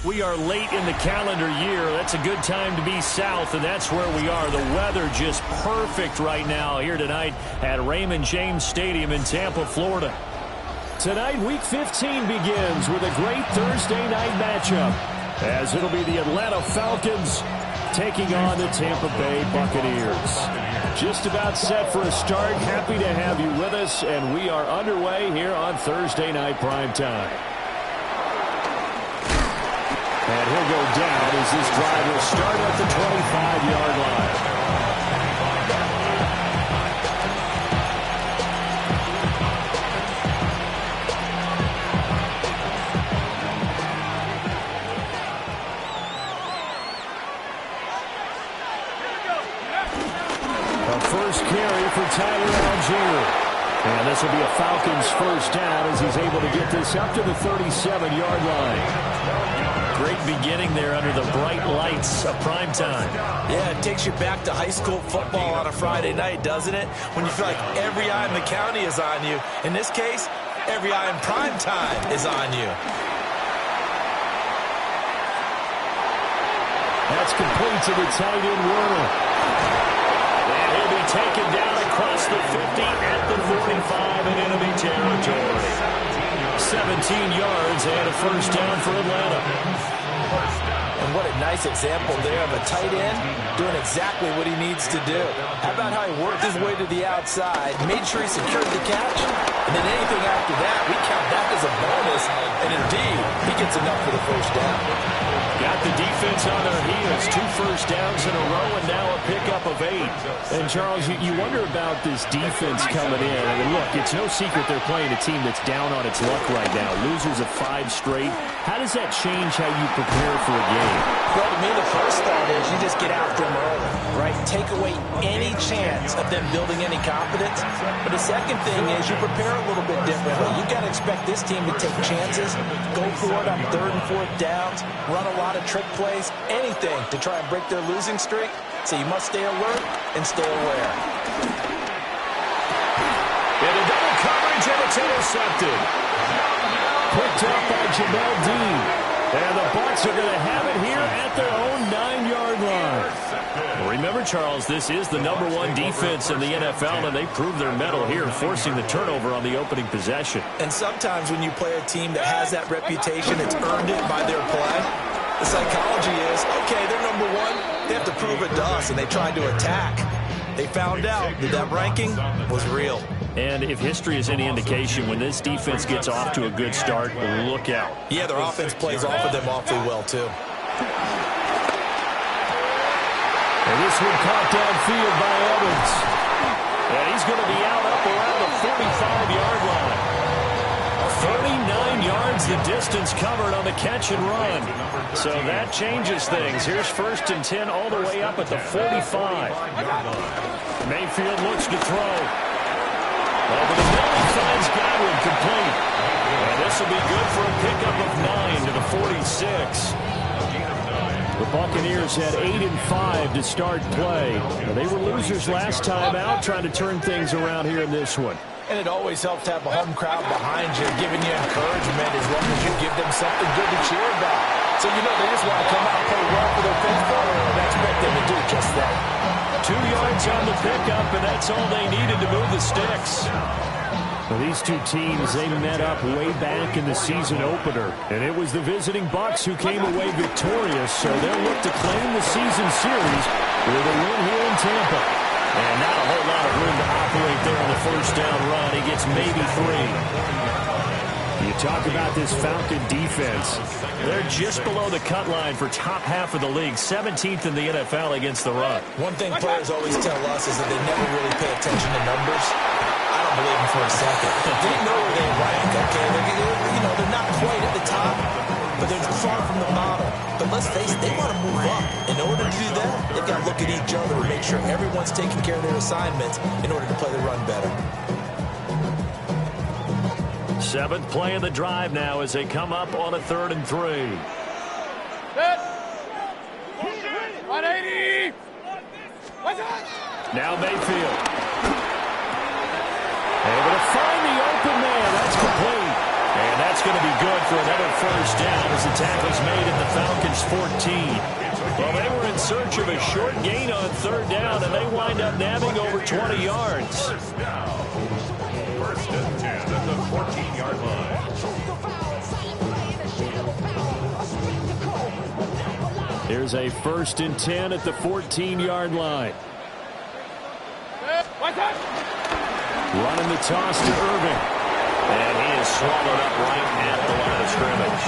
We are late in the calendar year. That's a good time to be south, and that's where we are. The weather just perfect right now here tonight at Raymond James Stadium in Tampa, Florida. Tonight, Week 15 begins with a great Thursday night matchup, as it'll be the Atlanta Falcons taking on the Tampa Bay Buccaneers. Just about set for a start. Happy to have you with us, and we are underway here on Thursday Night Primetime. And he'll go down as this drive will start at the 25-yard line. A first carry for Tyler Algier. And this will be a Falcons first down as he's able to get this up to the 37-yard line. Great beginning there under the bright lights of primetime. Yeah, it takes you back to high school football on a Friday night, doesn't it? When you feel like every eye in the county is on you. In this case, every eye in primetime is on you. That's complete to the tight end, Werner. And he'll be taken down across the 50 at the 45 in enemy territory. 17 yards and a first down for Atlanta. And what a nice example there of a tight end doing exactly what he needs to do. How about how he worked his way to the outside, made sure he secured the catch, and then anything after that, we count that as a bonus, and indeed, he gets enough for the first down. Got got the defense on their heels. 2 first downs in a row and now a pickup of 8. And, Charles, you wonder about this defense coming in. I mean, look, it's no secret they're playing a team that's down on its luck right now. Losers of 5 straight. How does that change how you prepare for a game? Well, to me, the first thought is you just get after them early, right? Take away any chance of them building any confidence. But the second thing is you prepare a little bit differently. You got to expect this team to take chances, go for it on 3rd and 4th downs, run a lot of trick plays, anything to try and break their losing streak. So you must stay alert and stay aware. Into double coverage, and it's intercepted. Picked up by Gmfl. And the Bucs are going to have it here at their own 9-yard line. Remember, Charles, this is the #1 defense in the NFL, and they proved their mettle here, forcing the turnover on the opening possession. And sometimes when you play a team that has that reputation, it's earned it by their play. The psychology is, okay, they're #1. They have to prove it to us, and they tried to attack. They found out that that ranking was real. And if history is any indication, when this defense gets off to a good start, look out. Yeah, their offense plays off of them awfully well, too. And this one caught downfield by Evans. And he's going to be out up around the 45-yard line. 39 yards the distance covered on the catch and run. So that changes things. Here's 1st and 10 all the way up at the 45. Mayfield looks to throw. Over the middle, he finds Godwin complete. And this will be good for a pickup of 9 to the 46. The Buccaneers had 8 and 5 to start play. They were losers last time out, trying to turn things around here in this one. And it always helps to have a home crowd behind you, giving you encouragement as long as you give them something good to cheer about. So, you know, they just want to come out and play well for their faithful, and I expect them to do just that. 2 yards on the pickup, and that's all they needed to move the sticks. Well, these two teams, they met up way back in the season opener, and it was the visiting Bucs who came away victorious, so they'll look to claim the season series with a win here in Tampa. And not a whole lot of room to operate there on the first down run. He gets maybe 3. You talk about this Falcon defense. They're just below the cut line for top half of the league, 17th in the NFL against the run. One thing players always tell us is that they never really pay attention to numbers. I don't believe them for a second. They know where they rank, okay? They're not quite at the top, but they're far from the bottom. But let's face it, they want to move up. In order to do that, they've got to look at each other and make sure everyone's taking care of their assignments in order to play the run better. 7th play of the drive now as they come up on a 3rd and 3. 180. Now Mayfield. Able to find the open man. That's complete. And that's going to be good for another first down as the tackle's made at the Falcons' 14. Well, they were in search of a short gain on 3rd down, and they wind up nabbing over 20 yards. First and 10 at the 14-yard line. Here's a 1st and 10 at the 14-yard line. Running the toss to Irving. And he is swallowed up right at the line of scrimmage.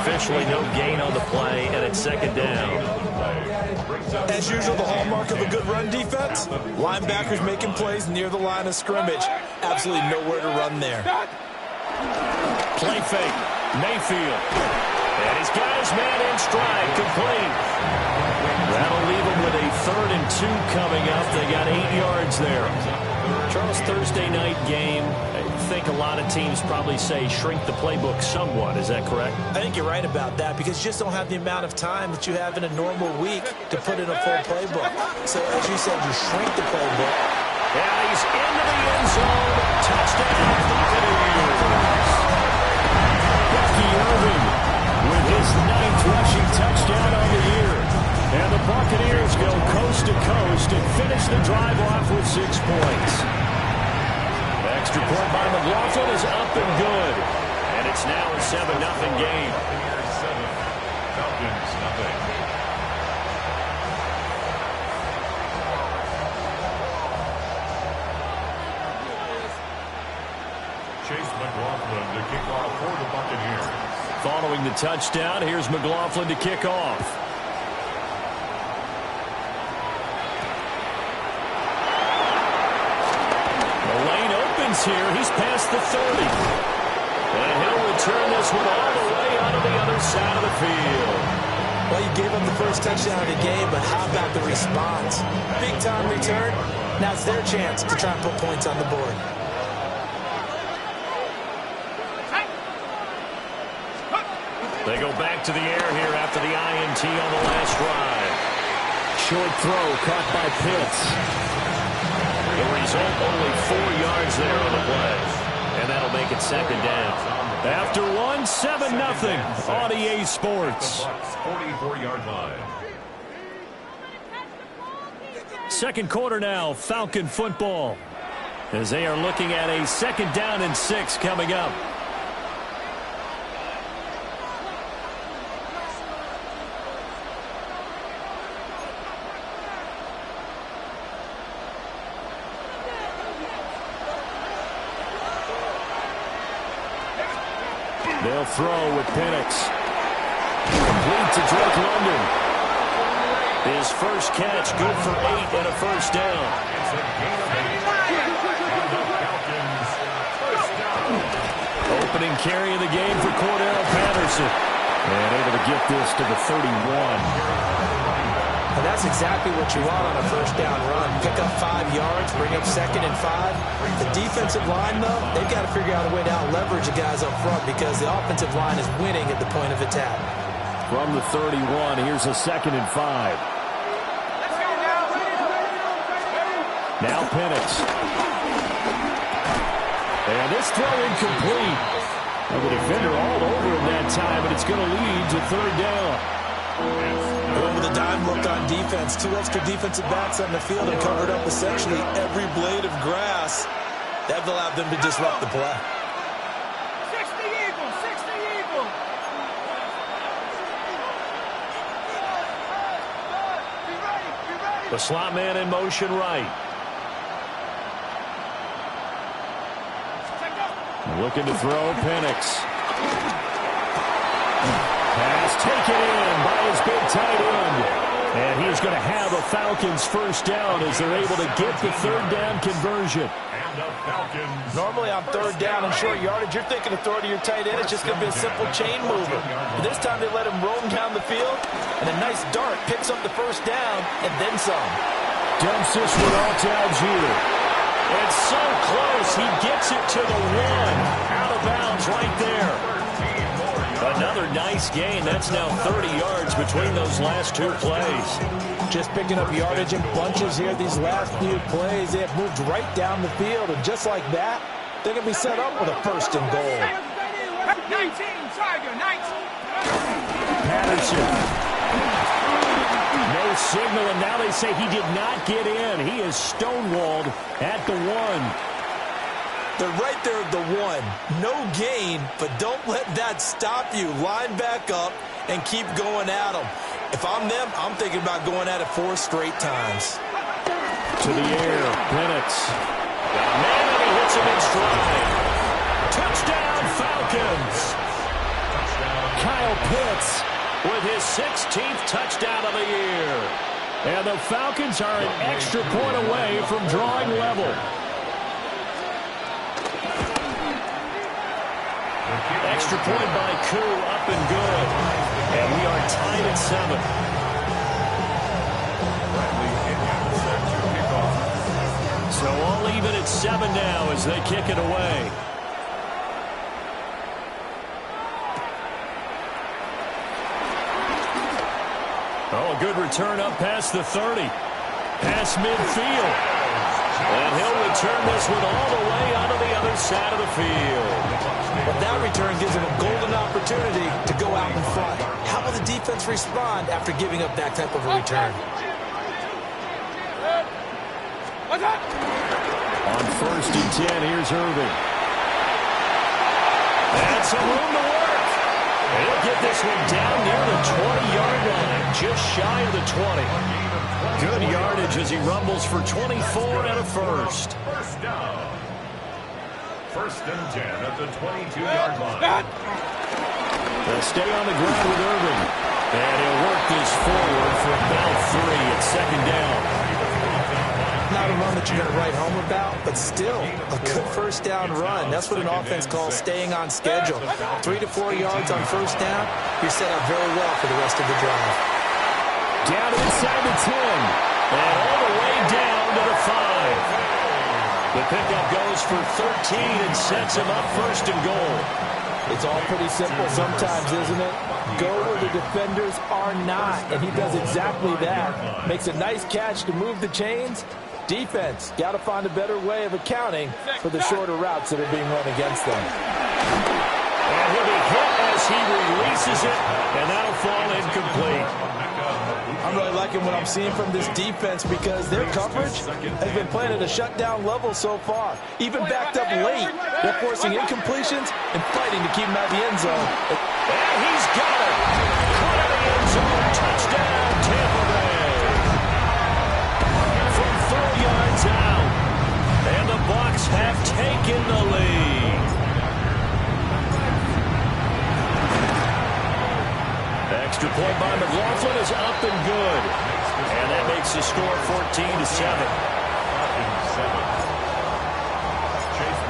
Officially no gain on the play, and it's 2nd down. As usual, the hallmark of a good run defense, linebackers making plays near the line of scrimmage. Absolutely nowhere to run there. Play fake. Mayfield. And he's got his man in stride, complete. That'll leave him with a 3rd and 2 coming up. They got 8 yards there. Charles, Thursday night game. I think a lot of teams probably say shrink the playbook somewhat. Is that correct? I think you're right about that because you just don't have the amount of time that you have in a normal week to put in a full playbook. So, as you said, you shrink the playbook. And he's into the end zone. Touchdown, Buccaneers. Bucky Irving with his 9th rushing touchdown on the year. And the Buccaneers go coast to coast and finish the drive off with 6 points. Extra point by McLaughlin is up and good. And it's now a 7-0 game. Falcons nothing. Chase McLaughlin to kick off for the Buccaneers. following the touchdown. Here's McLaughlin to kick off. The lane opens here. He's past the 30. And he'll return this one all the way onto the other side of the field. Well, you gave up the first touchdown of the game, but how about the response? Big-time return. Now it's their chance to try and put points on the board. They go back to the air here after the INT on the last drive. Short throw caught by Pitts. The result, only 4 yards there on the play. And that'll make it second down. After one, 7-0 on EA Sports. 44-yard line. Second quarter now, Falcon football. As they are looking at a 2nd down and 6 coming up. They'll throw with Penix. Complete to Drake London. His first catch, good for 8 and a first down. Opening carry of the game for Cordell Patterson. And able to get this to the 31. And that's exactly what you want on a first down run. Pick up 5 yards, bring up 2nd and 5. The defensive line, though, they've got to figure out a way to out-leverage the guys up front because the offensive line is winning at the point of attack. From the 31, here's a 2nd and 5. Now Penix. And this throw incomplete. And the defender all over him that time, but it's going to lead to 3rd down. With a dime look on defense, 2 extra defensive backs on the field and covered up essentially every blade of grass. That allowed them to disrupt the play. 60 Eagles, 60 Eagles. Be ready. The slot man in motion right. Looking to throw, Penix. Pass taken in by his big tight end. And he's going to have a Falcons first down as they're able to get the 3rd down conversion. Normally on 3rd down and short yardage, you're thinking of throwing to your tight end. It's just going to be a simple chain mover. But this time they let him roam down the field, and a nice dart picks up the first down and then some. Dumps this one off to Algier. It's so close. He gets it to the 1. Out of bounds right there. Another nice gain. That's now 30 yards between those last 2 plays. Just picking up yardage in bunches here. These last few plays, they have moved right down the field. And just like that, they're going to be set up with a 1st and goal. 19, Tiger, 19. Patterson. No signal, and now they say he did not get in. He is stonewalled at the 1. They're right there at the 1. No gain, but don't let that stop you. Line back up and keep going at them. If I'm them, I'm thinking about going at it 4 straight times. To the air, Penix. Man, and he hits him in stride. Touchdown, Falcons. Kyle Pitts with his 16th touchdown of the year. And the Falcons are an extra point away from drawing level. Extra point by Koo, up and good. And we are tied at 7. So all even at 7 now as they kick it away. Oh, a good return up past the 30. Past midfield. And he'll return this one all the way onto the other side of the field. But that return gives him a golden opportunity to go out in front. How will the defense respond after giving up that type of a return? On 1st and 10, here's Irving. And some room to work. He'll get this one down near the 20-yard line, just shy of the 20. Good yardage as he rumbles for 24 and a first. First down. 1st and 10 at the 22-yard line. They'll stay on the ground with Irvin. And he'll work this forward for about 3. It's second down. Not a run that you're going to write home about, but still a good first down run. That's what an offense calls staying on schedule. 3 to 4 yards on first down, you're set up very well for the rest of the drive. Down inside the 10. And all the way down to the 5. The pickup goes for 13 and sets him up first and goal. It's all pretty simple sometimes, isn't it? Go where the defenders are not, and he does exactly that. Makes a nice catch to move the chains. Defense, got to find a better way of accounting for the shorter routes that are being run against them. And he'll be hit as he releases it, and that'll fall incomplete. I'm really liking what I'm seeing from this defense because their coverage has been playing at a shutdown level so far. Even backed up late, they're forcing incompletions and fighting to keep him out of the end zone. And he's got it. Caught in the end zone. Touchdown, Tampa Bay. From 4 yards out. And the Bucs have taken the lead. Extra point by McLaughlin is up and good. And that makes the score 14-7.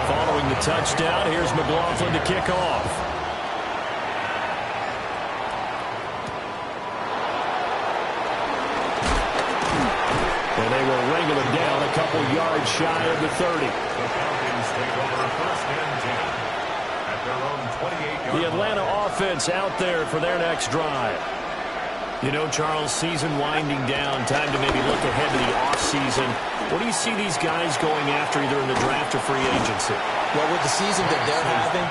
Following the touchdown, here's McLaughlin to kick off. And they will wrangle him down a couple yards shy of the 30. The Falcons take over first and 10 at their own 28-yard The Atlanta offense out there for their next drive. You know, Charles, season winding down, time to maybe look ahead to the offseason. What do you see these guys going after either in the draft or free agency? Well, with the season that they're having,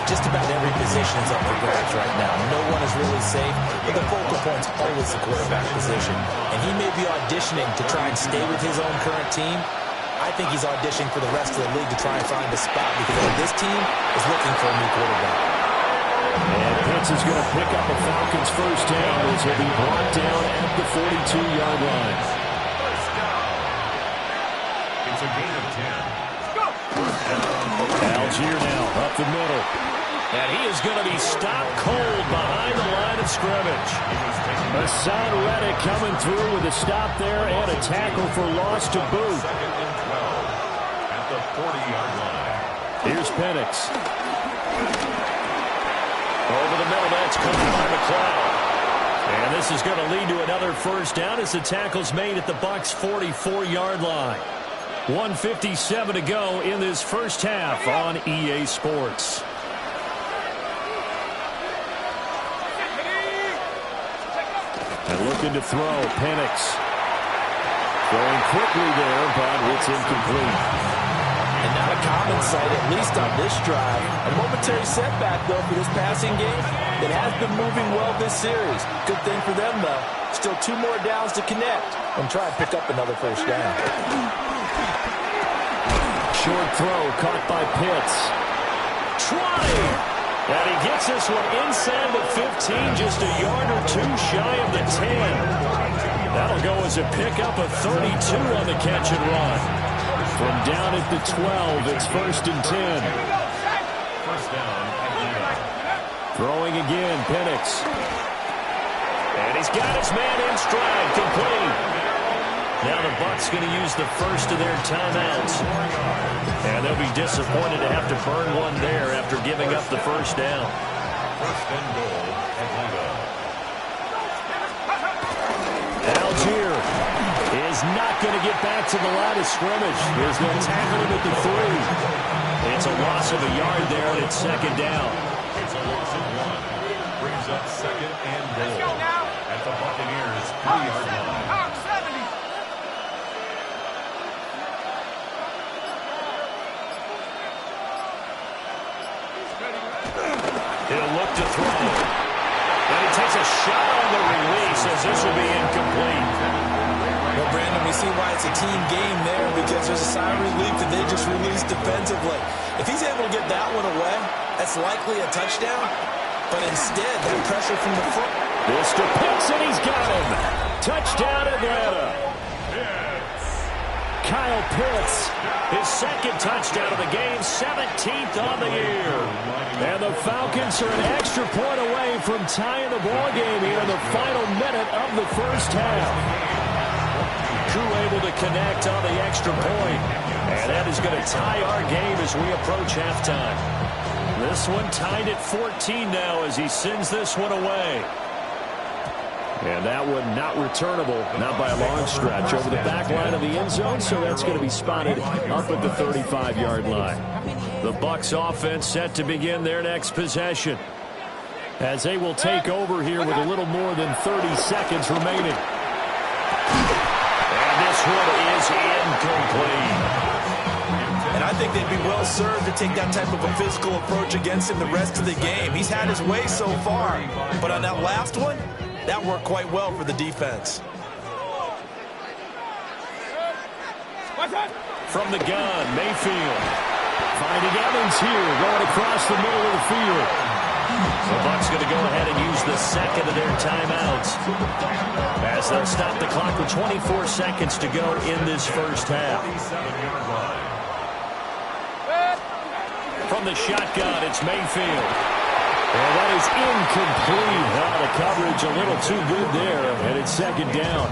just about every position is up for grabs right now. No one is really safe, but the focal point's always the quarterback position. And he may be auditioning to try and stay with his own current team. I think he's auditioning for the rest of the league to try and find a spot because this team is looking for a new quarterback. And Pitts is going to pick up a Falcons first down as he'll be brought down at the 42-yard line. First down. It's a gain of 10. Algier now up the middle. And he is going to be stopped cold behind the line of scrimmage. Hassan Reddick coming through with a stop there and a tackle for loss to boot. Second and 12 at the 40-yard line. Here's Penix. Over the middle, that's covered by McLeod. And this is going to lead to another first down as the tackle's made at the Bucs' 44-yard line. 1:57 to go in this first half on EA Sports. And looking to throw, Penix. Throwing quickly there, but it's incomplete. And not a common sight, at least on this drive. A momentary setback, though, for this passing game that has been moving well this series. Good thing for them, though. Still 2 more downs to connect and try and pick up another first down. Short throw caught by Pitts. Trying. And he gets this one inside the 15, just a yard or 2 shy of the 10. That'll go as a pickup of 32 on the catch and run. From down at the 12, it's first and 10. First down. Throwing again, Penix. And he's got his man in stride, complete. Now the Bucs going to use the first of their timeouts. And they'll be disappointed to have to burn one there after giving up the first down. First and goal, Atlanta. Algier is not going to get back to the line of scrimmage. There's no tackle him at the 3. It's a loss of a yard there, and it's second down. It's a loss of 1. Brings up second and goal at the Buccaneers' 3-yard line. Hawk 70. He'll look to throw. And he takes a shot on the release as this will be incomplete. Well, Brandon, we see why it's a team game there because there's a sigh of relief that they just released defensively. If he's able to get that one away, that's likely a touchdown. But instead, that pressure from the front. Mr. Pitts, and he's got him. Touchdown, Atlanta. Kyle Pitts. His second touchdown of the game, 17th on the year. And the Falcons are an extra point away from tying the ball game here in the final minute of the first half. Koo able to connect on the extra point. And that is going to tie our game as we approach halftime. This one tied at 14 now as he sends this one away. And that one not returnable, not by a long stretch, over the back line of the end zone, so that's going to be spotted up at the 35-yard line. The Bucs offense set to begin their next possession as they will take over here with a little more than 30 seconds remaining. And this one is incomplete. And I think they'd be well served to take that type of a physical approach against him the rest of the game. He's had his way so far, but on that last one, that worked quite well for the defense. From the gun, Mayfield. Finding Evans here, going across the middle of the field. The Bucs going to go ahead and use the second of their timeouts as they'll stop the clock with 24 seconds to go in this first half. From the shotgun, it's Mayfield. And that is incomplete. The coverage a little too good there, and it's second down.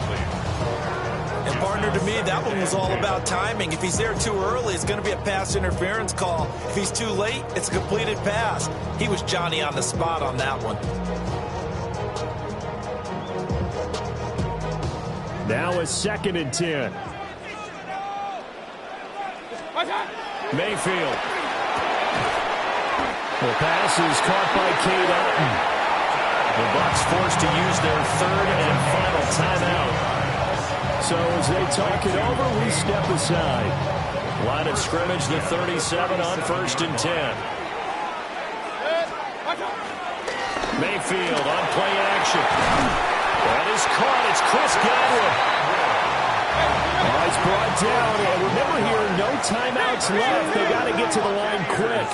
And partner, to me, that one was all about timing. If he's there too early, it's going to be a pass interference call. If he's too late, it's a completed pass. He was Johnny on the spot on that one. Now a 2nd and 10. Mayfield. The pass is caught by Cade Otton. The Bucs forced to use their third and final timeout. So as they talk it over, we step aside. Line of scrimmage, the 37 on 1st and 10. Mayfield on play action. That is caught. It's Chris Godwin. It's brought down. And remember here, no timeouts left. They got to get to the line quick.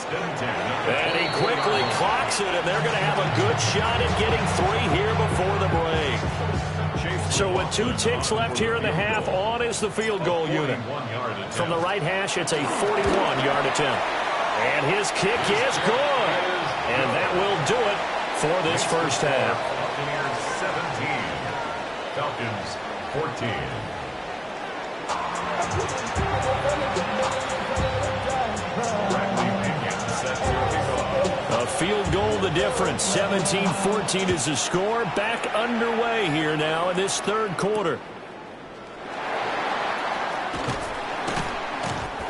And he quickly clocks it, and they're going to have a good shot at getting 3 here before the break. So with 2 ticks left here in the half, on is the field goal unit. From the right hash, it's a 41-yard attempt. And his kick is good. And that will do it for this first half. Falcons 14. A field goal the difference. 17-14 is the score. Back underway here now in this third quarter.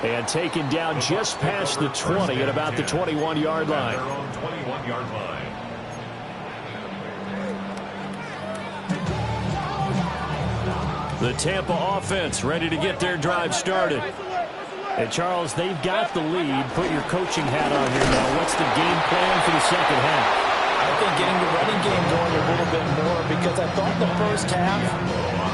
And taken down just past the 20 at about the 21-yard line. Their own 21-yard line. The Tampa offense ready to get their drive started. And Charles, they've got the lead. Put your coaching hat on here now. What's the game plan for the second half? I think getting the running game going a little bit more, because I thought the first half,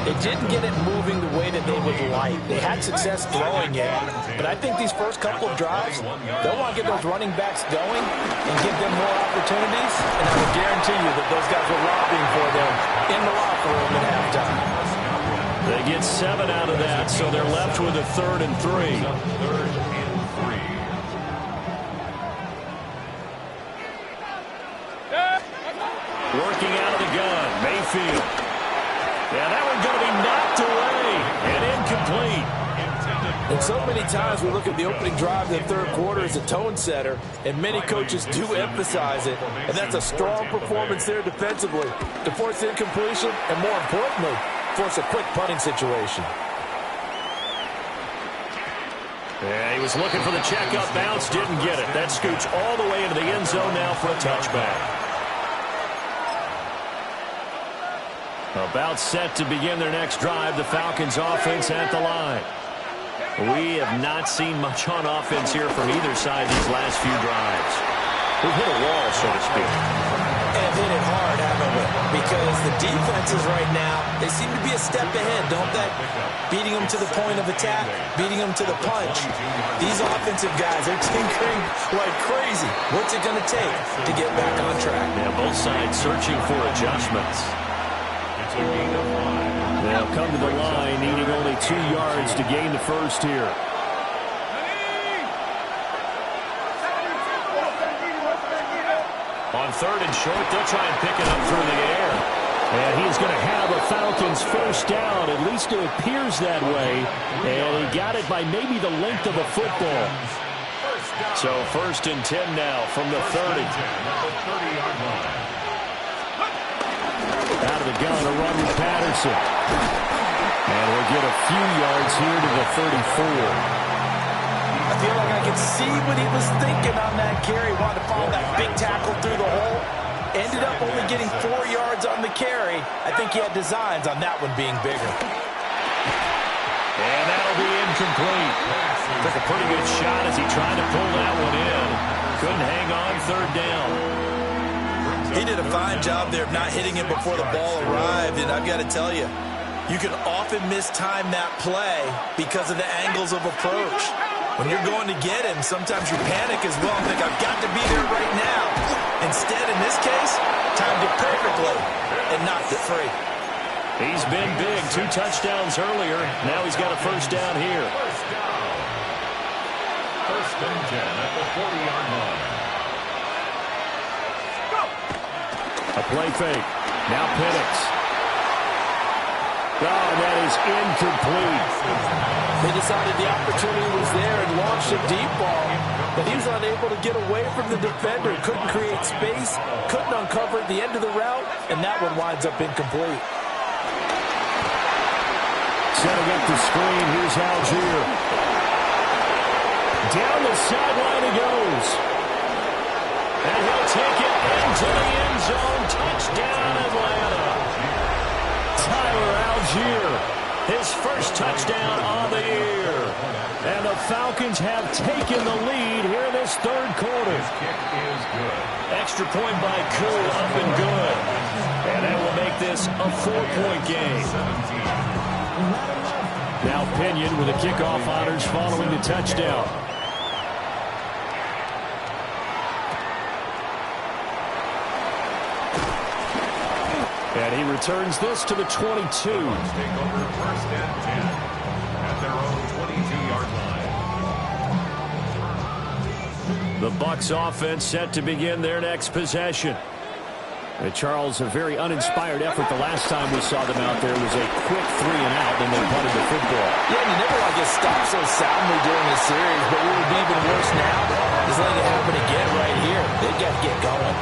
they didn't get it moving the way that they would like. They had success throwing it, but I think these first couple of drives, they'll want to get those running backs going and give them more opportunities, and I would guarantee you that those guys were lobbying for them in the locker room at halftime. They get 7 out of that, so they're left with a 3rd and 3. 3rd and 3. Working out of the gun, Mayfield. Yeah, that one's going to be knocked away and incomplete. And so many times we look at the opening drive of the third quarter as a tone setter, and many coaches do emphasize it, and that's a strong performance there defensively to force incompletion and, more importantly, force a quick punting situation. Yeah, he was looking for the check-up bounce, didn't get it. That scoots all the way into the end zone now for a touchback. About set to begin their next drive, the Falcons offense at the line. We have not seen much on offense here from either side these last few drives. We've hit a wall, so to speak. And hit it hard, haven't we? Because the defenses right now, they seem to be a step ahead, don't they? Beating them to the point of attack, beating them to the punch. These offensive guys, they're tinkering like crazy. What's it going to take to get back on track? Yeah, both sides searching for adjustments. It's a gain of 5. They'll come to the line, needing only 2 yards to gain the first here. On 3rd and short, they'll try and pick it up through the air. And he's going to have a Falcons first down. At least it appears that way. And he got it by maybe the length of a football. So 1st and 10 now from the 30. Out of the gun, a run with Patterson. And we'll get a few yards here to the 34. I feel like I could see what he was thinking on that carry. Wanted to follow that big tackle through the hole. Ended up only getting 4 yards on the carry. I think he had designs on that one being bigger. And that'll be incomplete. Took a pretty good shot as he tried to pull that one in. Couldn't hang on 3rd down. He did a fine job there of not hitting him before the ball arrived. And I've got to tell you, you can often mistime that play because of the angles of approach. When you're going to get him, sometimes you panic as well and think, I've got to be there right now. Instead, in this case, timed it perfectly and knocked it free. He's been big. 2 touchdowns earlier. Now he's got a first down here. First and 10 at the 40-yard line. A play fake. Now Penix. Oh, that is incomplete. They decided the opportunity was there and launched a deep ball, but he was unable to get away from the defender. Couldn't create space, couldn't uncover the end of the route, and that one winds up incomplete. Setting up the screen, here's Algier. Down the sideline he goes. And he'll take it into the end zone. Touchdown, Atlanta. Tyler Algier, his first touchdown on the year. And the Falcons have taken the lead here in this 3rd quarter. Kick is good. Extra point by Koo, up and good. And that will make this a 4-point game. Now Pinion with the kickoff honors following the touchdown. And he returns this to the 22. Take over 1st and 10 at their own 22-yard line. The Bucs offense set to begin their next possession. Charles, a very uninspired effort the last time we saw them out there was a quick 3 and out, and they punted the football. Yeah, you never want to get stopped so soundly during the series, but what would be even worse now is letting it happen again right here. They've got to get going.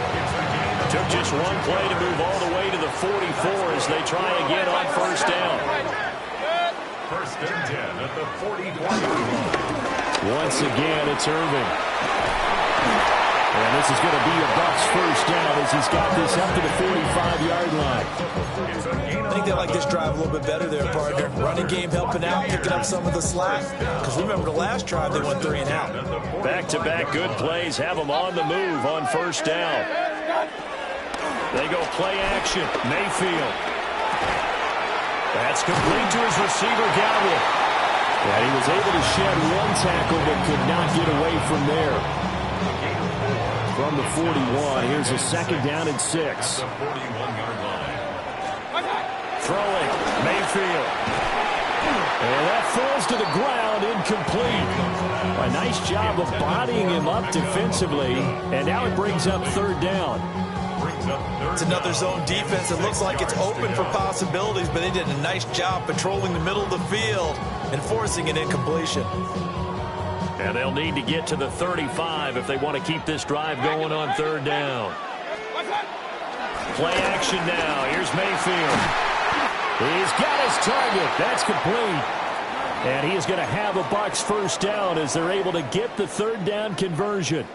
Took just 1 play to move all the way to the 44 as they try again on 1st down. 1st and 10 at the 40-yard line. Once again, it's Irving. And this is going to be a Bucs first down as he's got this up to the 45-yard line. I think they like this drive a little bit better there, partner. Running game helping out, picking up some of the slack. Because remember, the last drive they went 3 and out. Back-to-back good plays have them on the move on 1st down. They go play action. Mayfield. That's complete to his receiver, Galvin. Yeah, he was able to shed 1 tackle but could not get away from there. From the 41, here's a 2nd down and 6. The 41-yard line. Throwing, Mayfield. And that falls to the ground, incomplete. A nice job of bodying him up defensively, and now it brings up 3rd down. It's another zone defense. It looks like it's open for possibilities, but they did a nice job patrolling the middle of the field and forcing an incompletion. And they'll need to get to the 35 if they want to keep this drive going on 3rd down. Play action now. Here's Mayfield. He's got his target. That's complete. And he is going to have a Bucs first down as they're able to get the 3rd down conversion.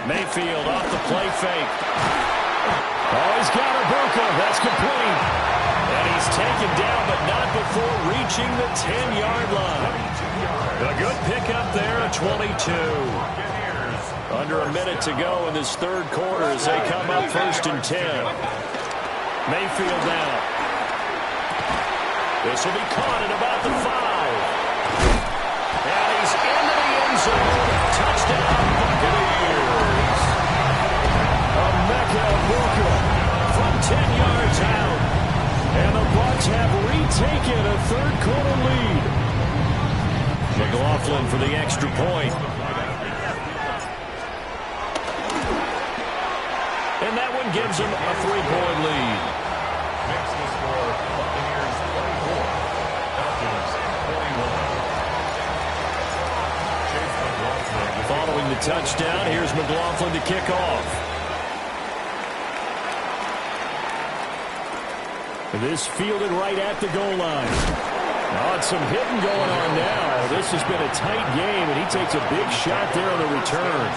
Mayfield off the play fake. Oh, he's got Ibuka. That's complete. And he's taken down, but not before reaching the 10-yard line. A good pickup there at 22. Under a minute to go in this 3rd quarter as they come up 1st and 10. Mayfield now. This will be caught at about the 5. And he's into the end zone. Touchdown, Buccaneers. have retaken a third-quarter lead. McLaughlin for the extra point. And that one gives them a 3-point lead. Makes the score Buccaneers 24, Falcons 21. Following the touchdown, here's McLaughlin to kick off. This fielded right at the goal line. Oh, it's some hitting going on now. This has been a tight game, and he takes a big shot there on the return.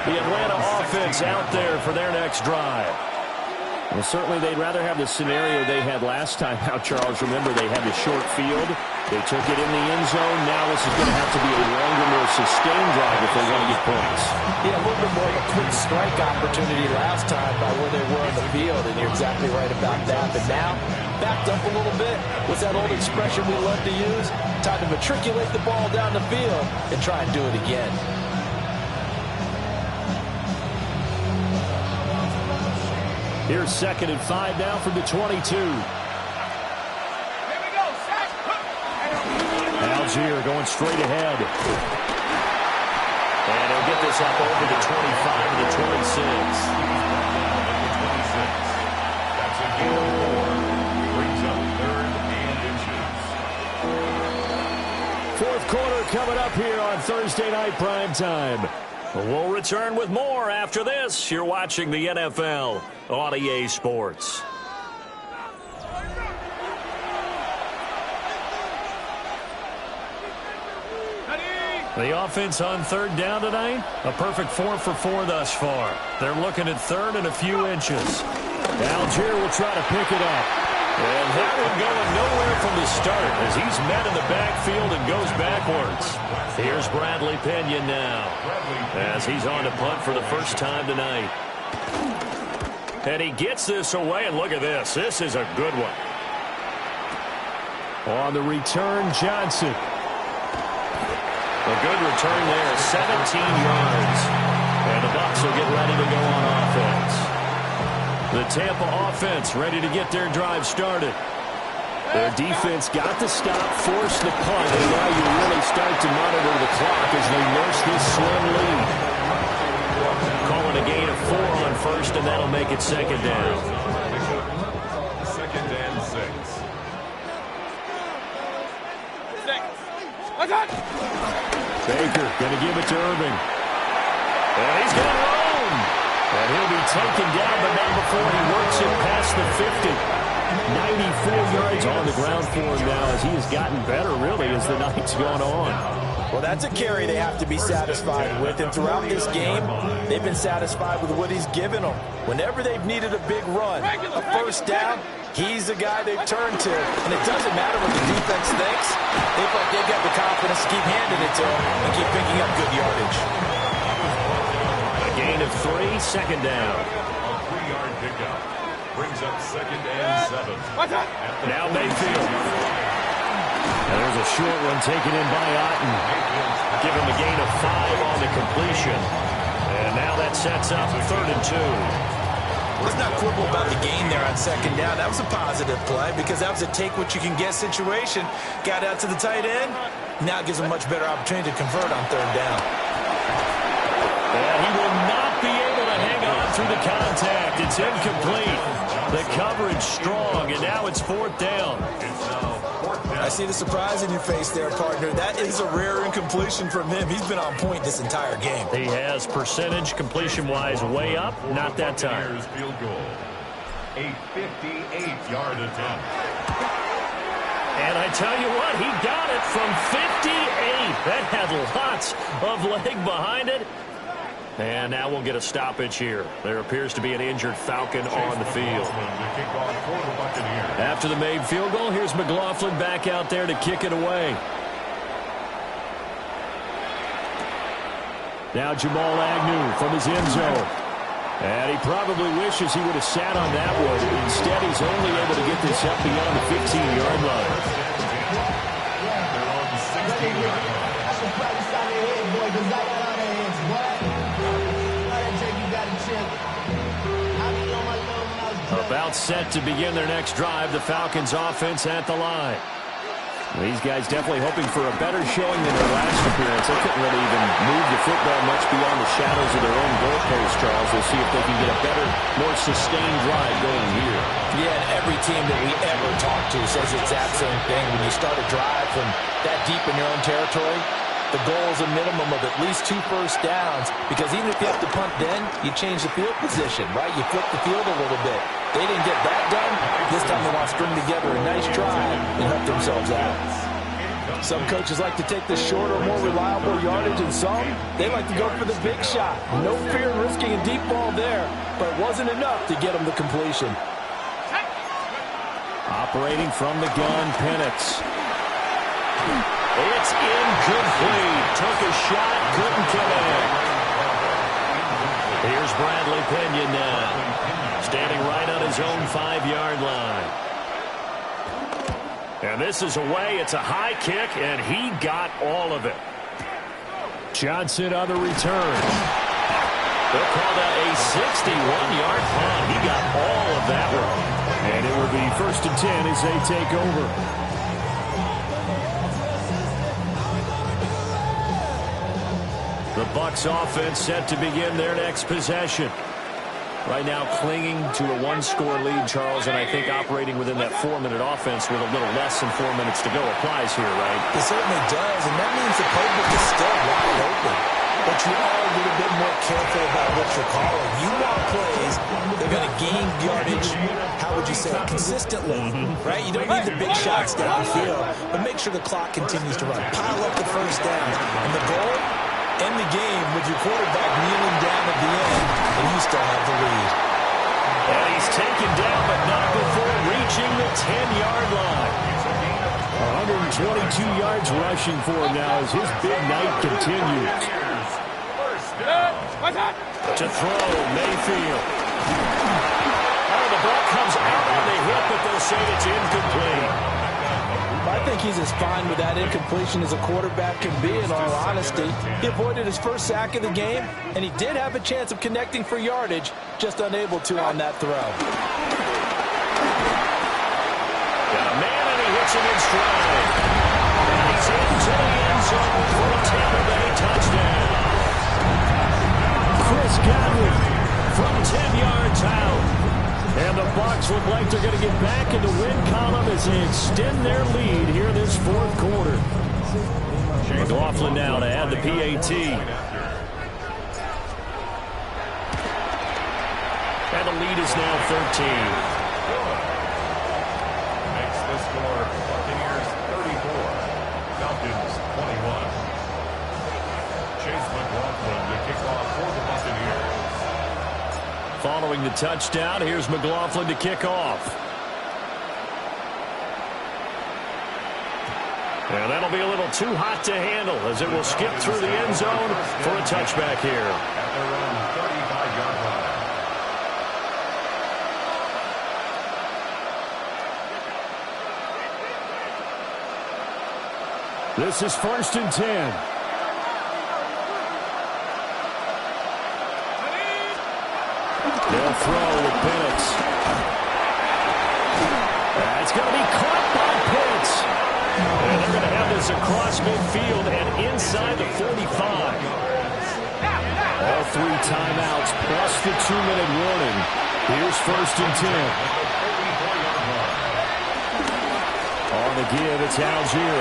The Atlanta offense out there for their next drive. Well, certainly they'd rather have the scenario they had last time out, Charles. Remember, they had the short field. They took it in the end zone. Now this is going to have to be a longer, more sustained drive if they want to get points. Yeah, a little bit more of a quick strike opportunity last time by where they were on the field, and you're exactly right about that. But now, backed up a little bit. What's that old expression we love to use? Time to matriculate the ball down the field and try and do it again. Here's 2nd and 5 now from the 22. Algier going straight ahead. And he'll get this up over the 25 and the 26. That's a gain of 4. Brings up 3rd and inches. Fourth quarter coming up here on Thursday Night Primetime. We'll return with more after this. You're watching the NFL on EA Sports. The offense on 3rd down tonight, a perfect 4 for 4 thus far. They're looking at 3rd and a few inches. Algier will try to pick it up. And that one going nowhere from the start as he's met in the backfield and goes backwards. Here's Bradley Pinion now as he's on to punt for the first time tonight. And he gets this away, and look at this. This is a good one. On the return, Johnson. A good return there, 17 yards. And the Bucs will get ready to go on offense. The Tampa offense ready to get their drive started. Their defense got the stop, forced the punt, and now you really start to monitor the clock as they nurse this slim lead. Calling a gain of 4 on 1st, and that'll make it 2nd down. 2nd and 6. Baker going to give it to Irving. And he's going to roam. And he'll be taken down, but not before he works it past the 50. 94 yards on the ground for him now as he has gotten better, really, as the night's gone on. Well, that's a carry they have to be satisfied with. And throughout this game, they've been satisfied with what he's given them. Whenever they've needed a big run, a first down, he's the guy they've turned to. And it doesn't matter what the defense thinks. They feel like they've got the confidence to keep handing it to him and keep picking up good yardage. A gain of 3, 2nd down. A 3-yard pickup. Brings up 2nd and 7. Now Mayfield. And there's a short one taken in by Otten. Give him a gain of 5 on the completion. And now that sets up 3rd and 2. Let's not quibble about the gain there on 2nd down. That was a positive play because that was a take-what-you-can-get situation. Got out to the tight end. Now it gives him a much better opportunity to convert on 3rd down. And he will not be able to hang on through the contact. It's incomplete. The coverage strong, and now it's 4th down. I see the surprise in your face there, partner. That is a rare incompletion from him. He's been on point this entire game. He has percentage completion-wise way up. Not that time. Here's field goal. A 58-yard attempt. And I tell you what, he got it from 58. That had lots of leg behind it. And now we'll get a stoppage here. There appears to be an injured Falcon on the field. After the made field goal, here's McLaughlin back out there to kick it away. Now Jamal Agnew from his end zone. And he probably wishes he would have sat on that one. Instead, he's only able to get this up beyond the 15-yard line. They're on the 16-yard line. A About set to begin their next drive. The Falcons offense at the line. These guys definitely hoping for a better showing than their last appearance. They couldn't really even move the football much beyond the shadows of their own goalpost, Charles. They'll see if they can get a better, more sustained drive going here. Yeah, and every team that we ever talk to says the exact same thing. When you start a drive from that deep in your own territory, the goal is a minimum of at least 2 first downs, because even if you have to punt then, you change the field position, right? You flip the field a little bit. They didn't get that done. This time they want to string together a nice drive and help themselves out. Some coaches like to take the shorter, more reliable yardage, and some, they like to go for the big shot. No fear in risking a deep ball there, but it wasn't enough to get them the completion. Operating from the gun, Penix. It's incomplete. Took a shot, couldn't connect. Here's Bradley Pinion now, standing right on his own 5-yard line. And this is away. It's a high kick, and he got all of it. Johnson on the return. They'll call that a 61-yard punt. He got all of that one. And it will be 1st and 10 as they take over. The Bucs offense set to begin their next possession. Right now clinging to a 1-score lead, Charles, and I think operating within that 4-minute offense with a little less than 4 minutes to go applies here, right? It certainly does, and that means the playbook is still wide open. But you are a little bit more careful about what you're calling. You want plays that are going to gain yardage, how would you say, consistently, right? You don't need the big shots downfield, but make sure the clock continues to run. Pile up the first down, and the goal, end the game with your quarterback kneeling down at the end, and you still have the lead. And he's taken down, but not before reaching the 10-yard line. 122 yards rushing for him now as his big night continues. To throw, Mayfield. Oh, the ball comes out on the hip, but they'll say it's incomplete. I think he's as fine with that incompletion as a quarterback can be, in all honesty. He avoided his first sack of the game, and he did have a chance of connecting for yardage, just unable to on that throw. Got a man, and he hits him in stride. And he's into the end zone for a Tampa Bay touchdown. Chris Godwin from 10 yards out. And the Bucs look like they're going to get back in the win column as they extend their lead here this 4th quarter. McLaughlin now to add the PAT. And the lead is now 13. Makes the score Buccaneers 34, Falcons 21. Chase McLaughlin to kick off for the Buccaneers. Following the touchdown, here's McLaughlin to kick off. And that'll be a little too hot to handle as it will skip through the end zone for a touchback here. At their own 35-yard line. This is 1st and 10. They'll throw with Penix. It's going to be caught by Pitts. And they're going to have this across midfield and inside the 45. All 3 timeouts plus the 2-minute warning. Here's 1st and 10. On the give, it's Algier.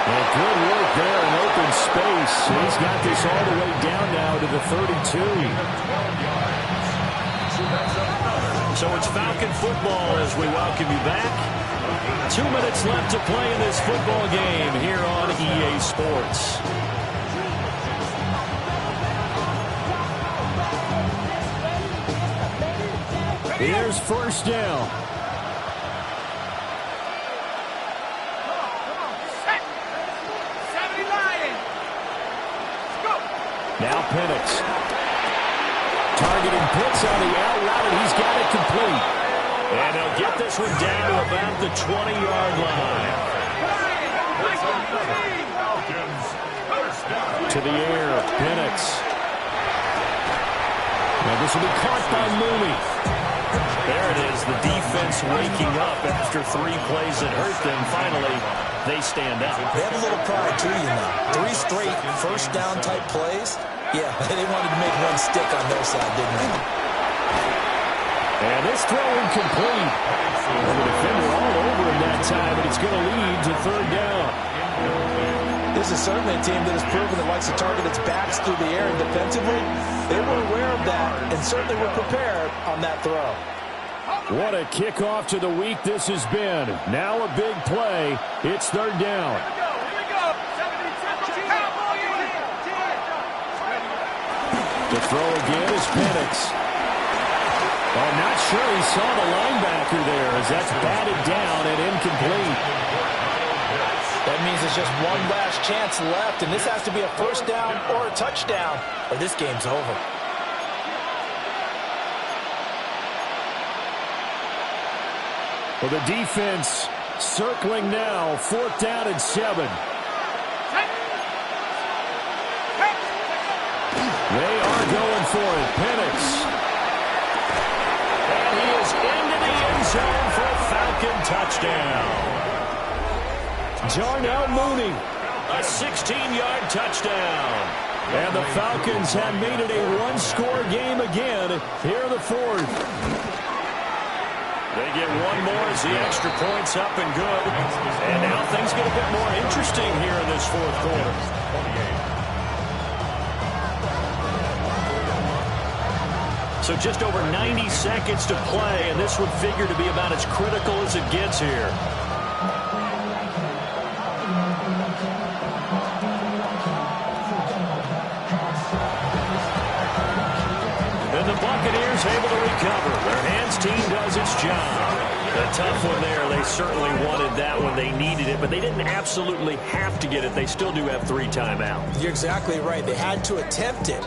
And good work there in open space. He's got this all the way down now to the 32. So it's Falcon football as we welcome you back. 2 minutes left to play in this football game here on EA Sports. Here's 1st down. Now Penix. Targeting Pitts on the out route, and he's got it complete. And they'll get this one down to about the 20-yard line. To the air, Penix. Now this will be caught by Mooney. There it is, the defense waking up after 3 plays that hurt them. Finally, they stand up. They have a little pride, too, you know. 3 straight first-down type plays. Yeah, they wanted to make one stick on their side, didn't they? And this throw incomplete. And the defender all over him that time, and it's going to lead to 3rd down. This is certainly a team that has proven it likes to target its backs through the air, and defensively, they were aware of that and certainly were prepared on that throw. What a kickoff to the week this has been. Now a big play. It's 3rd down. Here we go. The throw again is Penix. I'm not sure he saw the linebacker there as that's batted down and incomplete. That means it's just one last chance left, and this has to be a first down or a touchdown, or this game's over. Well, the defense circling now, 4th down and 7. They are going for it. Penix. And he is into the end zone for a Falcon touchdown. Darnell Mooney, a 16-yard touchdown. And the Falcons have made it a 1-score game again here in the 4th. They get one more as the extra point's up and good. And now things get a bit more interesting here in this 4th quarter. So just over 90 seconds to play, and this would figure to be about as critical as it gets here. And the Buccaneers able to recover. Their hands team does its job. A tough one there. They certainly wanted that one. They needed it, but they didn't absolutely have to get it. They still do have 3 timeouts. You're exactly right. They had to attempt it.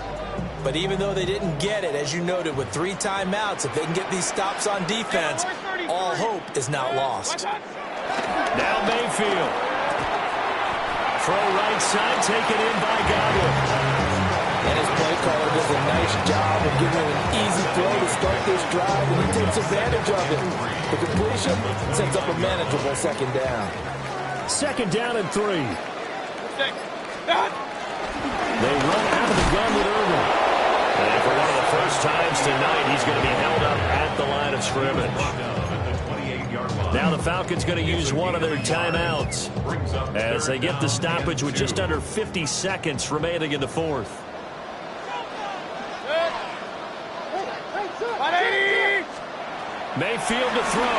But even though they didn't get it, as you noted, with 3 timeouts, if they can get these stops on defense, all hope is not lost. Now Mayfield. Throw right side, taken in by Godwin. And his play caller does a nice job of giving him an easy throw to start this drive, and he takes advantage of it. The completion sets up a manageable 2nd down. 2nd down and 3. They run out of the gun with Irvin. And for one of the first times tonight, he's going to be held up at the line of scrimmage. Now the Falcons going to use one of their timeouts as they get the stoppage with just under 50 seconds remaining in the 4th. Mayfield to throw.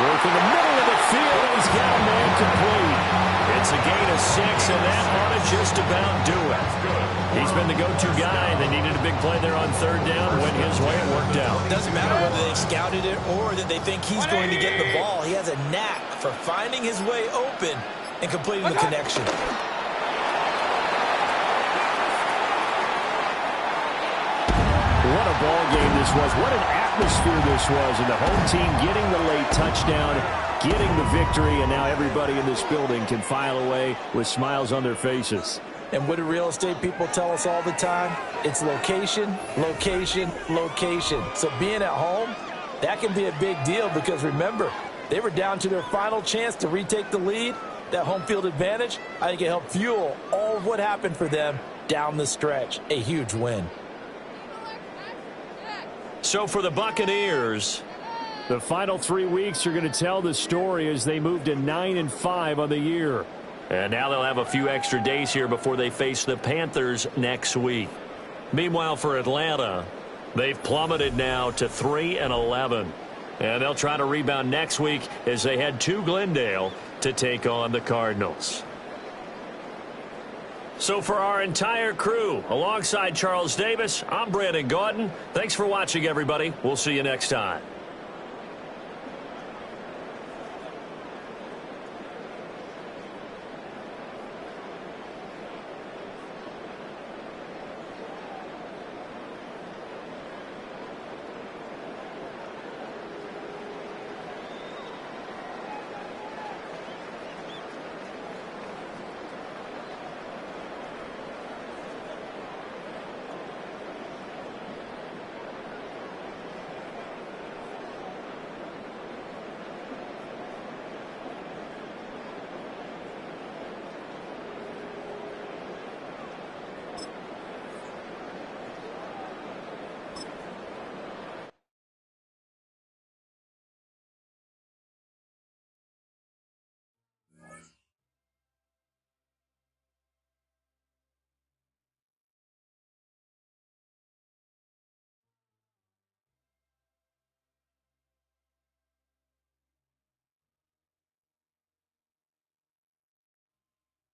Work in the middle of the field, and he's got a man complete. It's a gain of 6, and that ought to just about do it. He's been the go-to guy. They needed a big play there on 3rd down. Went his way, it worked out. It doesn't matter whether they scouted it or that they think he's going to get the ball. He has a knack for finding his way open and completing the connection. What a ball game this was. What an atmosphere this was. And the home team getting the late touchdown, getting the victory, and now everybody in this building can file away with smiles on their faces. And what do real estate people tell us all the time? It's location, location, location. So being at home, that can be a big deal because, remember, they were down to their final chance to retake the lead. That home field advantage, I think it helped fuel all of what happened for them down the stretch. A huge win. So for the Buccaneers, the final 3 weeks are going to tell the story as they move to 9-5 on the year. And now they'll have a few extra days here before they face the Panthers next week. Meanwhile, for Atlanta, they've plummeted now to 3-11. And they'll try to rebound next week as they head to Glendale to take on the Cardinals. So for our entire crew, alongside Charles Davis, I'm Brandon Gaudin. Thanks for watching, everybody. We'll see you next time.